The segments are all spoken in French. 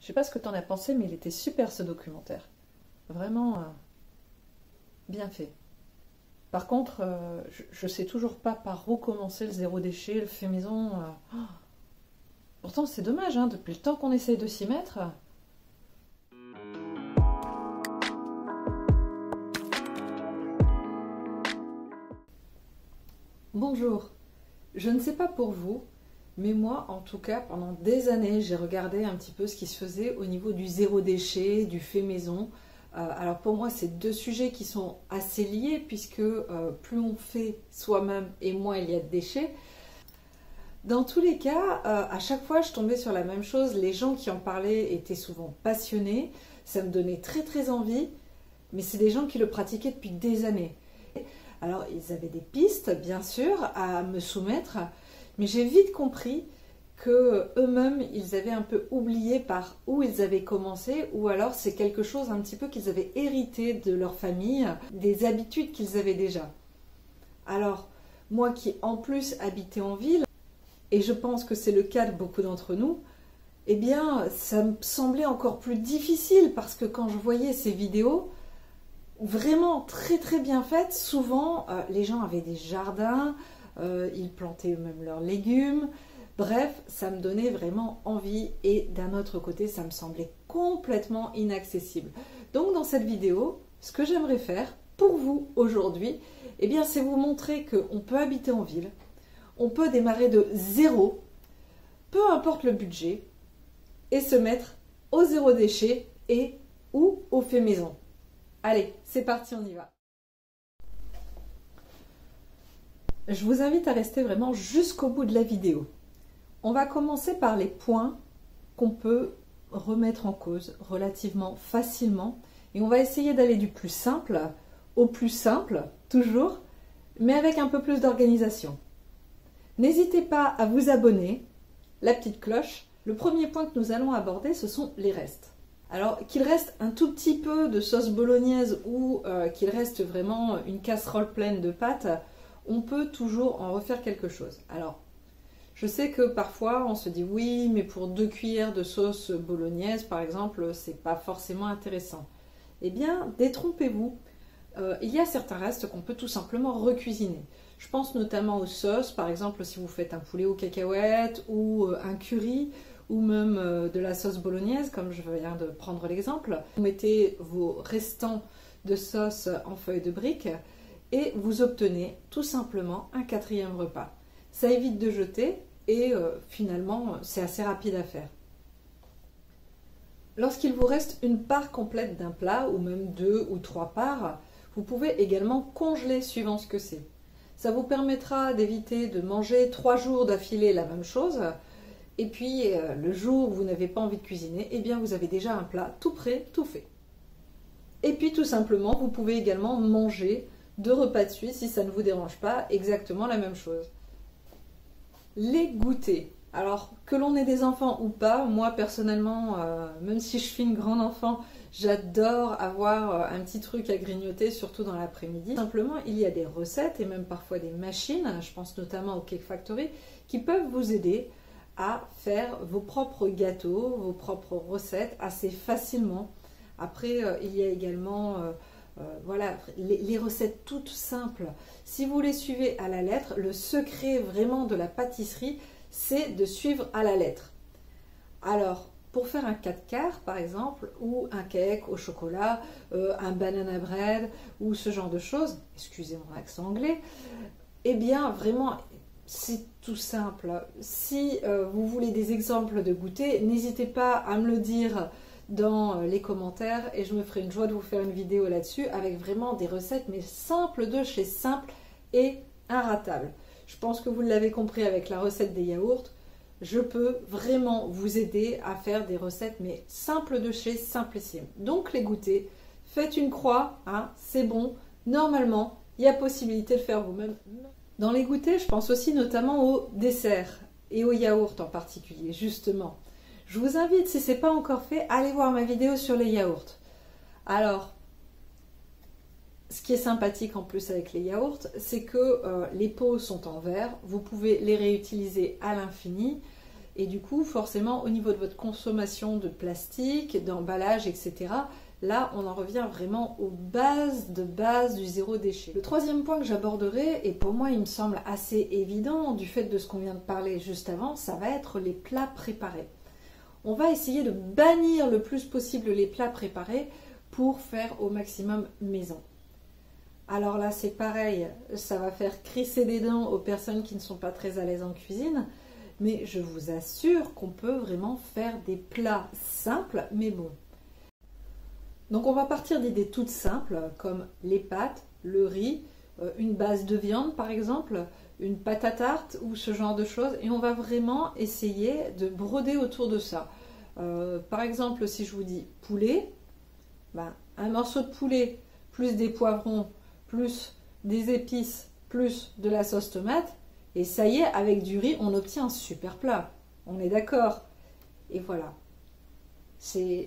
Je sais pas ce que tu en as pensé, mais il était super ce documentaire. Vraiment bien fait. Par contre, je sais toujours pas par où commencer le zéro déchet, le fait maison. Pourtant, c'est dommage, hein, depuis le temps qu'on essaye de s'y mettre. Bonjour. Je ne sais pas pour vous, mais moi, en tout cas, pendant des années, j'ai regardé un petit peu ce qui se faisait au niveau du zéro déchet, du fait maison. Alors pour moi, c'est deux sujets qui sont assez liés, puisque plus on fait soi-même et moins il y a de déchets. Dans tous les cas, à chaque fois, je tombais sur la même chose. Les gens qui en parlaient étaient souvent passionnés. Ça me donnait très très envie, mais c'est des gens qui le pratiquaient depuis des années. Alors, ils avaient des pistes, bien sûr, à me soumettre, mais j'ai vite compris que eux-mêmes, ils avaient un peu oublié par où ils avaient commencé, ou alors c'est quelque chose un petit peu qu'ils avaient hérité de leur famille, des habitudes qu'ils avaient déjà. Alors, moi qui en plus habitais en ville, et je pense que c'est le cas de beaucoup d'entre nous, eh bien, ça me semblait encore plus difficile parce que quand je voyais ces vidéos, vraiment très très bien faites, souvent les gens avaient des jardins, ils plantaient eux-mêmes leurs légumes, bref, ça me donnait vraiment envie et d'un autre côté, ça me semblait complètement inaccessible. Donc dans cette vidéo, ce que j'aimerais faire pour vous aujourd'hui, eh bien, c'est vous montrer qu'on peut habiter en ville, on peut démarrer de zéro, peu importe le budget, et se mettre au zéro déchet et ou au fait maison. Allez, c'est parti, on y va. Je vous invite à rester vraiment jusqu'au bout de la vidéo. On va commencer par les points qu'on peut remettre en cause relativement facilement. Et on va essayer d'aller du plus simple au plus simple, toujours, mais avec un peu plus d'organisation. N'hésitez pas à vous abonner, la petite cloche. Le premier point que nous allons aborder, ce sont les restes. Alors, qu'il reste un tout petit peu de sauce bolognaise ou qu'il reste vraiment une casserole pleine de pâtes, on peut toujours en refaire quelque chose. Alors, je sais que parfois on se dit oui, mais pour 2 cuillères de sauce bolognaise, par exemple, c'est pas forcément intéressant. Eh bien, détrompez-vous. Il y a certains restes qu'on peut tout simplement recuisiner. Je pense notamment aux sauces, par exemple si vous faites un poulet aux cacahuètes ou un curry, ou même de la sauce bolognaise, comme je viens de prendre l'exemple. Vous mettez vos restants de sauce en feuilles de briques et vous obtenez tout simplement un 4e repas. Ça évite de jeter et finalement c'est assez rapide à faire. Lorsqu'il vous reste une part complète d'un plat, ou même 2 ou 3 parts, vous pouvez également congeler suivant ce que c'est. Ça vous permettra d'éviter de manger 3 jours d'affilée la même chose. Et puis, le jour où vous n'avez pas envie de cuisiner, eh bien, vous avez déjà un plat tout prêt, tout fait. Et puis, tout simplement, vous pouvez également manger 2 repas de suite, si ça ne vous dérange pas, exactement la même chose. Les goûters. Alors, que l'on ait des enfants ou pas, moi, personnellement, même si je suis une grande enfant, j'adore avoir un petit truc à grignoter, surtout dans l'après-midi. Simplement, il y a des recettes et même parfois des machines, je pense notamment au Cake Factory, qui peuvent vous aider à faire vos propres gâteaux, vos propres recettes assez facilement. Après, il y a également voilà, les recettes toutes simples. Si vous les suivez à la lettre, le secret vraiment de la pâtisserie, c'est de suivre à la lettre. Alors, pour faire un 4 quarts par exemple, ou un cake au chocolat, un banana bread, ou ce genre de choses, excusez mon accent anglais, eh bien vraiment, c'est tout simple. Si vous voulez des exemples de goûter, n'hésitez pas à me le dire dans les commentaires et je me ferai une joie de vous faire une vidéo là-dessus avec vraiment des recettes mais simples de chez simple et inratables. Je pense que vous l'avez compris avec la recette des yaourts, je peux vraiment vous aider à faire des recettes mais simples de chez simplissime. Donc les goûters, faites une croix, hein, c'est bon, normalement il y a possibilité de faire vous-même. Dans les goûters, je pense aussi notamment aux desserts et aux yaourts en particulier, justement. Je vous invite, si ce n'est pas encore fait, à aller voir ma vidéo sur les yaourts. Alors, ce qui est sympathique en plus avec les yaourts, c'est que les pots sont en verre, vous pouvez les réutiliser à l'infini Et du coup, forcément, au niveau de votre consommation de plastique, d'emballage, etc., là, on en revient vraiment aux bases de base du zéro déchet. Le troisième point que j'aborderai, et pour moi il me semble assez évident du fait de ce qu'on vient de parler juste avant, ça va être les plats préparés. On va essayer de bannir le plus possible les plats préparés pour faire au maximum maison. Alors là, c'est pareil, ça va faire crisser des dents aux personnes qui ne sont pas très à l'aise en cuisine, mais je vous assure qu'on peut vraiment faire des plats simples mais bons. Donc on va partir d'idées toutes simples comme les pâtes, le riz, une base de viande par exemple, une pâte à tarte ou ce genre de choses, et on va vraiment essayer de broder autour de ça. Par exemple, si je vous dis poulet, un morceau de poulet plus des poivrons, plus des épices, plus de la sauce tomate, et ça y est, avec du riz, on obtient un super plat. On est d'accord? Et voilà.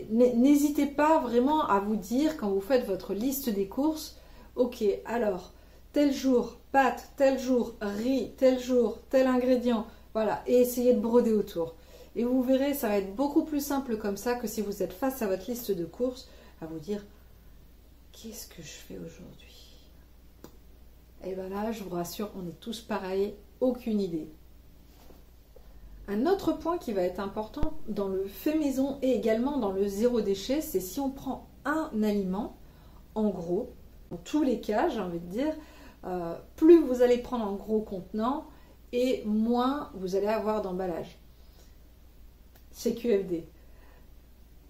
N'hésitez pas vraiment à vous dire, quand vous faites votre liste des courses, ok, alors, tel jour, pâtes, tel jour, riz, tel jour, tel ingrédient, voilà, et essayez de broder autour. Et vous verrez, ça va être beaucoup plus simple comme ça que si vous êtes face à votre liste de courses, à vous dire, qu'est-ce que je fais aujourd'hui? Et bien là, je vous rassure, on est tous pareils, aucune idée. Un autre point qui va être important dans le fait maison et également dans le zéro déchet, c'est si on prend un aliment, en gros, dans tous les cas, j'ai envie de dire, plus vous allez prendre en gros contenant et moins vous allez avoir d'emballage. C'est QFD.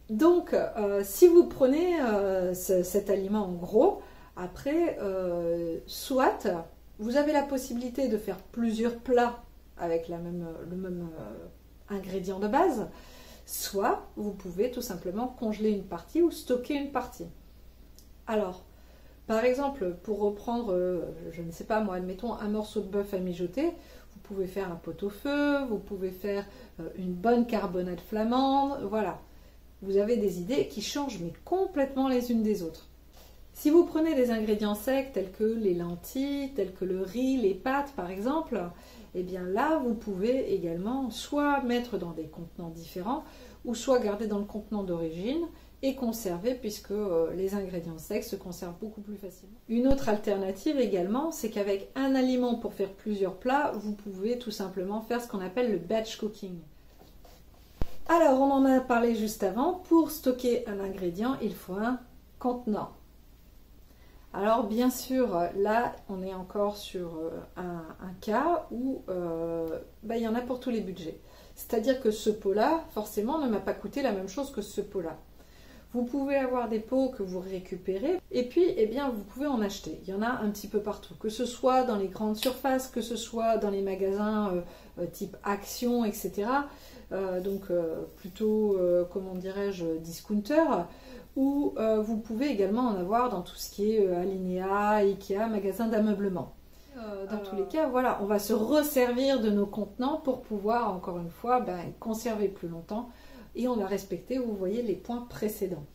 Donc, si vous prenez cet aliment en gros, après, soit vous avez la possibilité de faire plusieurs plats avec le même ingrédient de base, soit vous pouvez tout simplement congeler une partie ou stocker une partie. Alors, par exemple, pour reprendre, je ne sais pas moi, admettons un morceau de bœuf à mijoter, vous pouvez faire un pot-au-feu, vous pouvez faire une bonne carbonade flamande, voilà. Vous avez des idées qui changent mais complètement les unes des autres. Si vous prenez des ingrédients secs tels que les lentilles, tels que le riz, les pâtes par exemple, et bien là vous pouvez également soit mettre dans des contenants différents ou soit garder dans le contenant d'origine et conserver puisque les ingrédients secs se conservent beaucoup plus facilement. Une autre alternative également, c'est qu'avec un aliment pour faire plusieurs plats, vous pouvez tout simplement faire ce qu'on appelle le batch cooking. Alors on en a parlé juste avant, pour stocker un ingrédient, il faut un contenant. Alors bien sûr, là on est encore sur un cas où il y en a pour tous les budgets. C'est-à-dire que ce pot-là, forcément, ne m'a pas coûté la même chose que ce pot-là. Vous pouvez avoir des pots que vous récupérez et puis vous pouvez en acheter. Il y en a un petit peu partout, que ce soit dans les grandes surfaces, que ce soit dans les magasins type Action, etc. Plutôt, comment dirais-je, discounter. Ou vous pouvez également en avoir dans tout ce qui est Alinéa, Ikea, magasin d'ameublement. Dans tous les cas, voilà, on va se resservir de nos contenants pour pouvoir, encore une fois, conserver plus longtemps. Et on va respecter, vous voyez, les points précédents.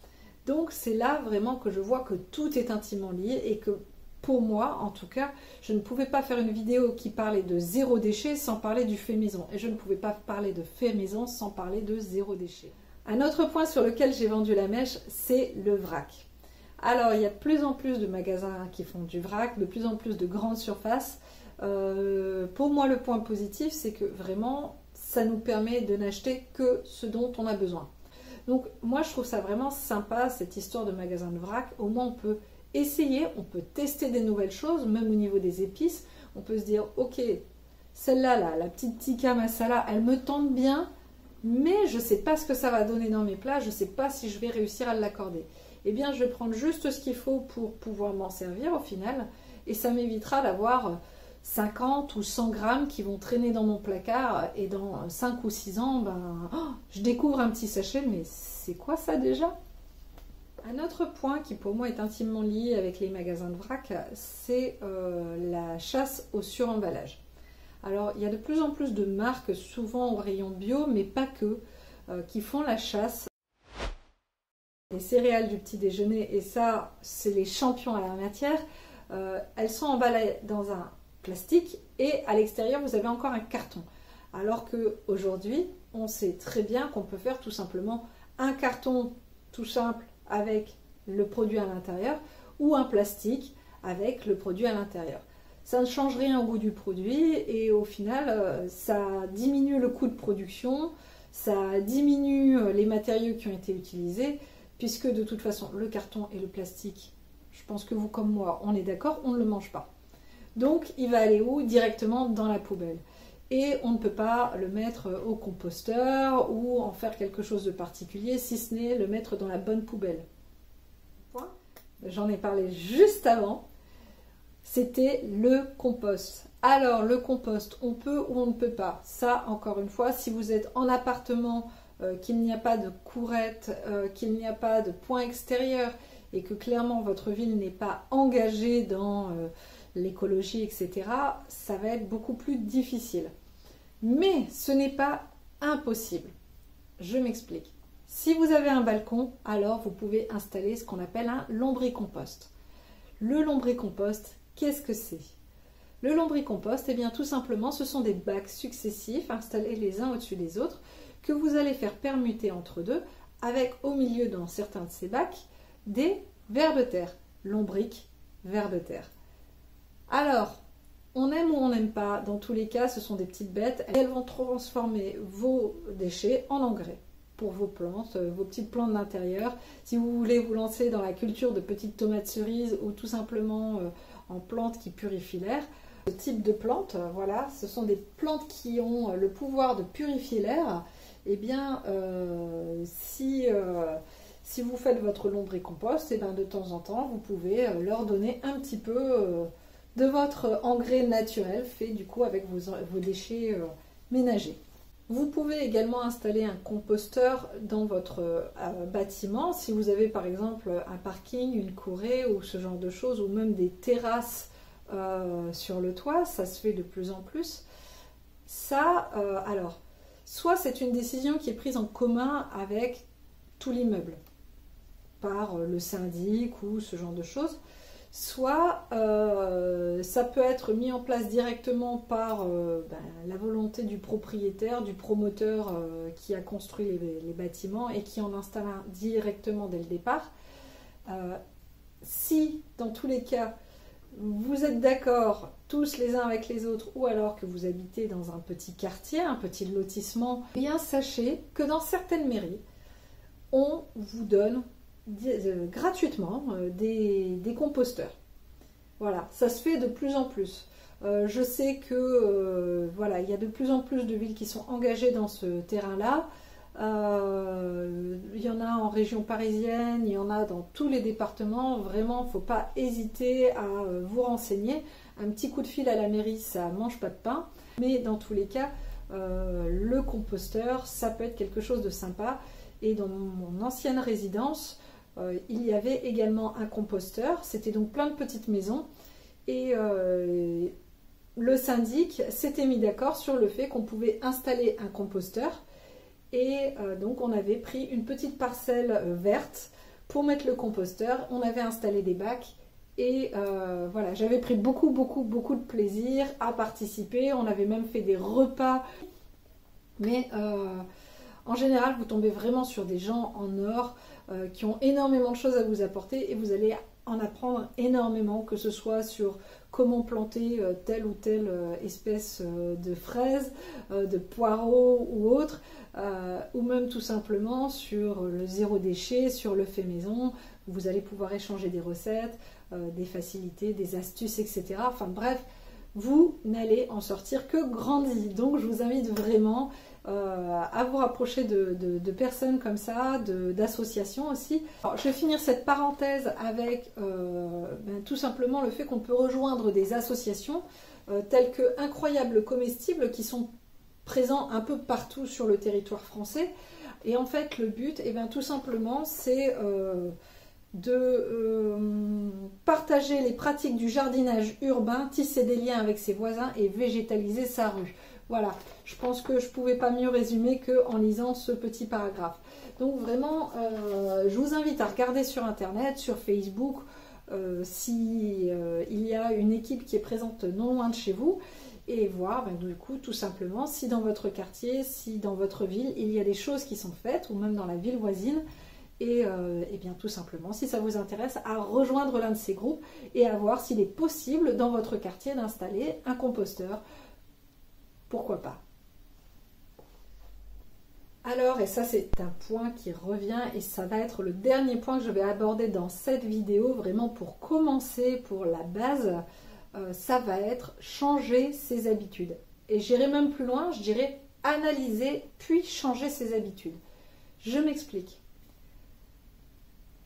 Donc c'est là vraiment que je vois que tout est intimement lié et que pour moi, en tout cas, je ne pouvais pas faire une vidéo qui parlait de zéro déchet sans parler du fait maison. Et je ne pouvais pas parler de fait maison sans parler de zéro déchet. Un autre point sur lequel j'ai vendu la mèche, c'est le vrac. Alors, il y a de plus en plus de magasins qui font du vrac, de plus en plus de grandes surfaces. Pour moi, le point positif, c'est que vraiment, ça nous permet de n'acheter que ce dont on a besoin. Donc, moi, je trouve ça vraiment sympa, cette histoire de magasin de vrac. Au moins, on peut essayer, on peut tester des nouvelles choses, même au niveau des épices. On peut se dire, ok, celle-là, la petite tikka masala, elle me tente bien, mais je ne sais pas ce que ça va donner dans mes plats, je ne sais pas si je vais réussir à l'accorder. Eh bien, je vais prendre juste ce qu'il faut pour pouvoir m'en servir au final, et ça m'évitera d'avoir 50 ou 100 grammes qui vont traîner dans mon placard, et dans 5 ou 6 ans, je découvre un petit sachet, mais c'est quoi ça déjà? Un autre point qui pour moi est intimement lié avec les magasins de vrac, c'est la chasse au suremballage. Alors, il y a de plus en plus de marques, souvent au rayon bio, mais pas que, qui font la chasse. Les céréales du petit déjeuner, et ça, c'est les champions à la matière, elles sont emballées dans un plastique et à l'extérieur, vous avez encore un carton. Alors qu'aujourd'hui, on sait très bien qu'on peut faire tout simplement un carton tout simple avec le produit à l'intérieur ou un plastique avec le produit à l'intérieur. Ça ne change rien au goût du produit et au final, ça diminue le coût de production, ça diminue les matériaux qui ont été utilisés, puisque de toute façon, le carton et le plastique, je pense que vous comme moi, on est d'accord, on ne le mange pas. Donc, il va aller où? Directement dans la poubelle. Et on ne peut pas le mettre au composteur ou en faire quelque chose de particulier, si ce n'est le mettre dans la bonne poubelle. J'en ai parlé juste avant. C'était le compost. Alors, le compost, on peut ou on ne peut pas. Ça, encore une fois, si vous êtes en appartement, qu'il n'y a pas de courette, qu'il n'y a pas de point extérieur et que clairement votre ville n'est pas engagée dans l'écologie, etc., ça va être beaucoup plus difficile. Mais ce n'est pas impossible. Je m'explique. Si vous avez un balcon, alors vous pouvez installer ce qu'on appelle un lombricompost. Le lombricompost, qu'est-ce que c'est? Le lombricompost, eh bien tout simplement, ce sont des bacs successifs installés les uns au-dessus des autres que vous allez faire permuter entre deux avec au milieu dans certains de ces bacs des vers de terre. Lombric, vers de terre. Alors, on aime ou on n'aime pas, dans tous les cas, ce sont des petites bêtes. Elles vont transformer vos déchets en engrais pour vos plantes, vos petites plantes d'intérieur. Si vous voulez vous lancer dans la culture de petites tomates cerises ou tout simplement en plantes qui purifient l'air, ce type de plantes, voilà, ce sont des plantes qui ont le pouvoir de purifier l'air. Eh bien, si vous faites votre lombricompost, eh bien, de temps en temps, vous pouvez leur donner un petit peu de votre engrais naturel fait du coup avec vos déchets ménagers. Vous pouvez également installer un composteur dans votre bâtiment si vous avez par exemple un parking, une courée ou ce genre de choses, ou même des terrasses sur le toit, ça se fait de plus en plus. Ça, alors, soit c'est une décision qui est prise en commun avec tout l'immeuble, par le syndic ou ce genre de choses, soit ça peut être mis en place directement par la volonté du propriétaire, du promoteur qui a construit les bâtiments et qui en installe un directement dès le départ. Si, dans tous les cas, vous êtes d'accord tous les uns avec les autres ou alors que vous habitez dans un petit quartier, un petit lotissement, eh bien sachez que dans certaines mairies, on vous donne gratuitement des composteurs. Voilà, ça se fait de plus en plus. Je sais que voilà, il y a de plus en plus de villes qui sont engagées dans ce terrain-là. Il y en a en région parisienne, il y en a dans tous les départements. Vraiment, il ne faut pas hésiter à vous renseigner. Un petit coup de fil à la mairie, ça ne mange pas de pain. Mais dans tous les cas, le composteur, ça peut être quelque chose de sympa. Et dans mon ancienne résidence, il y avait également un composteur. C'était donc plein de petites maisons. Et le syndic s'était mis d'accord sur le fait qu'on pouvait installer un composteur. Et donc on avait pris une petite parcelle verte pour mettre le composteur. On avait installé des bacs. Et voilà, j'avais pris beaucoup de plaisir à participer. On avait même fait des repas. Mais en général, vous tombez vraiment sur des gens en or qui ont énormément de choses à vous apporter et vous allez en apprendre énormément, que ce soit sur comment planter telle ou telle espèce de fraises, de poireaux ou autre, ou même tout simplement sur le zéro déchet, sur le fait maison. Vous allez pouvoir échanger des recettes, des facilités, des astuces, etc. Enfin bref, vous n'allez en sortir que grandi. Donc je vous invite vraiment à vous rapprocher de personnes comme ça, d'associations aussi. Alors, je vais finir cette parenthèse avec tout simplement le fait qu'on peut rejoindre des associations telles que Incroyables Comestibles qui sont présents un peu partout sur le territoire français. Et en fait, le but, tout simplement, c'est de partager les pratiques du jardinage urbain, tisser des liens avec ses voisins et végétaliser sa rue. Voilà, je pense que je ne pouvais pas mieux résumer qu'en lisant ce petit paragraphe. Donc vraiment, je vous invite à regarder sur Internet, sur Facebook, s'il y a une équipe qui est présente non loin de chez vous. et voir du coup tout simplement si dans votre quartier, si dans votre ville, il y a des choses qui sont faites, ou même dans la ville voisine, et bien tout simplement, si ça vous intéresse, à rejoindre l'un de ces groupes et à voir s'il est possible dans votre quartier d'installer un composteur. Pourquoi pas? Alors, et ça c'est un point qui revient, et ça va être le dernier point que je vais aborder dans cette vidéo, vraiment pour commencer, pour la base, ça va être changer ses habitudes. Et j'irai même plus loin, je dirais analyser puis changer ses habitudes. Je m'explique.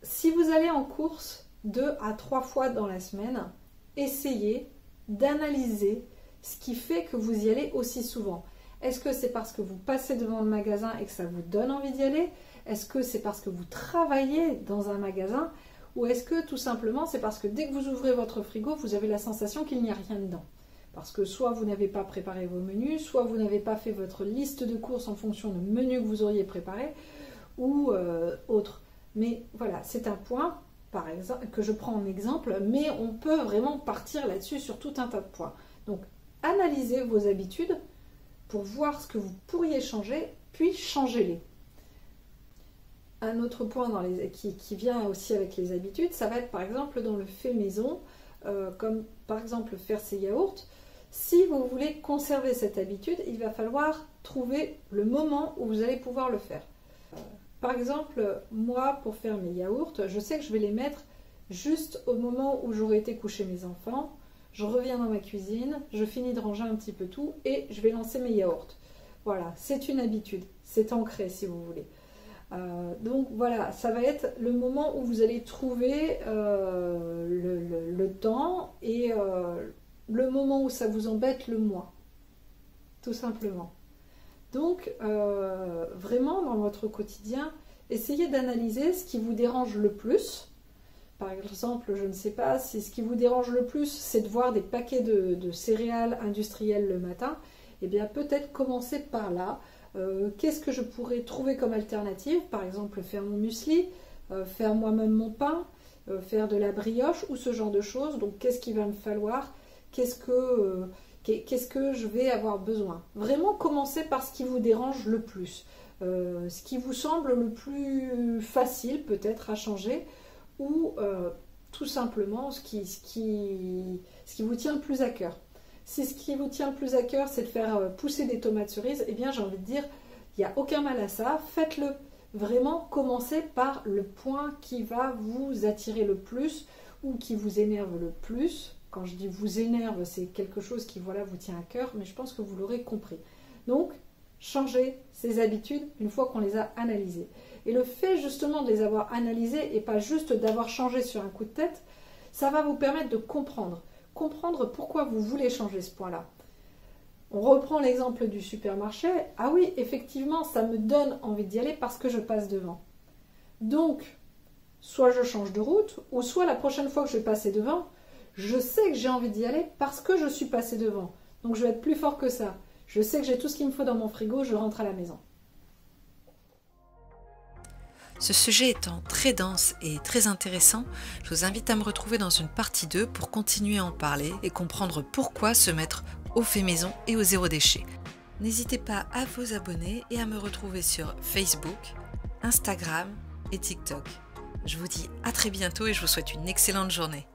Si vous allez en course 2 à 3 fois dans la semaine, essayez d'analyser ce qui fait que vous y allez aussi souvent. Est-ce que c'est parce que vous passez devant le magasin et que ça vous donne envie d'y aller? Est-ce que c'est parce que vous travaillez dans un magasin? Ou est-ce que tout simplement c'est parce que dès que vous ouvrez votre frigo, vous avez la sensation qu'il n'y a rien dedans? Parce que soit vous n'avez pas préparé vos menus, soit vous n'avez pas fait votre liste de courses en fonction du menu que vous auriez préparé, ou autre. Mais voilà, c'est un point par exemple, que je prends en exemple, mais on peut vraiment partir là-dessus sur tout un tas de points. Donc, analysez vos habitudes pour voir ce que vous pourriez changer, puis changez-les. Un autre point qui vient aussi avec les habitudes, ça va être par exemple dans le fait maison, comme par exemple faire ses yaourts. Si vous voulez conserver cette habitude, il va falloir trouver le moment où vous allez pouvoir le faire. Par exemple, moi, pour faire mes yaourts, je sais que je vais les mettre juste au moment où j'aurai été coucher mes enfants. Je reviens dans ma cuisine, je finis de ranger un petit peu tout et je vais lancer mes yaourts. Voilà, c'est une habitude, c'est ancré si vous voulez. Donc voilà, ça va être le moment où vous allez trouver le temps et le moment où ça vous embête le moins, tout simplement. Donc vraiment dans votre quotidien, essayez d'analyser ce qui vous dérange le plus. Par exemple, je ne sais pas, si ce qui vous dérange le plus, c'est de voir des paquets de céréales industrielles le matin, eh bien peut-être commencer par là. Qu'est-ce que je pourrais trouver comme alternative? Par exemple, faire mon muesli, faire moi-même mon pain, faire de la brioche ou ce genre de choses. Donc, qu'est-ce qu'il va me falloir? Qu'est-ce que je vais avoir besoin? Vraiment, commencez par ce qui vous dérange le plus. Ce qui vous semble le plus facile peut-être à changer, ou tout simplement ce qui vous tient le plus à cœur. Si ce qui vous tient le plus à cœur, c'est de faire pousser des tomates cerises, eh bien j'ai envie de dire, il n'y a aucun mal à ça, faites-le. Vraiment, commencez par le point qui va vous attirer le plus ou qui vous énerve le plus. Quand je dis vous énerve, c'est quelque chose qui voilà, vous tient à cœur, mais je pense que vous l'aurez compris. Donc, changez ces habitudes une fois qu'on les a analysées. Et le fait justement de les avoir analysées et pas juste d'avoir changé sur un coup de tête, ça va vous permettre de comprendre pourquoi vous voulez changer ce point-là. On reprend l'exemple du supermarché. Ah oui, effectivement, ça me donne envie d'y aller parce que je passe devant. Donc, soit je change de route, ou soit la prochaine fois que je vais passer devant, je sais que j'ai envie d'y aller parce que je suis passé devant. Donc je vais être plus fort que ça. Je sais que j'ai tout ce qu'il me faut dans mon frigo, je rentre à la maison. Ce sujet étant très dense et très intéressant, je vous invite à me retrouver dans une partie 2 pour continuer à en parler et comprendre pourquoi se mettre au fait maison et au zéro déchet. N'hésitez pas à vous abonner et à me retrouver sur Facebook, Instagram et TikTok. Je vous dis à très bientôt et je vous souhaite une excellente journée.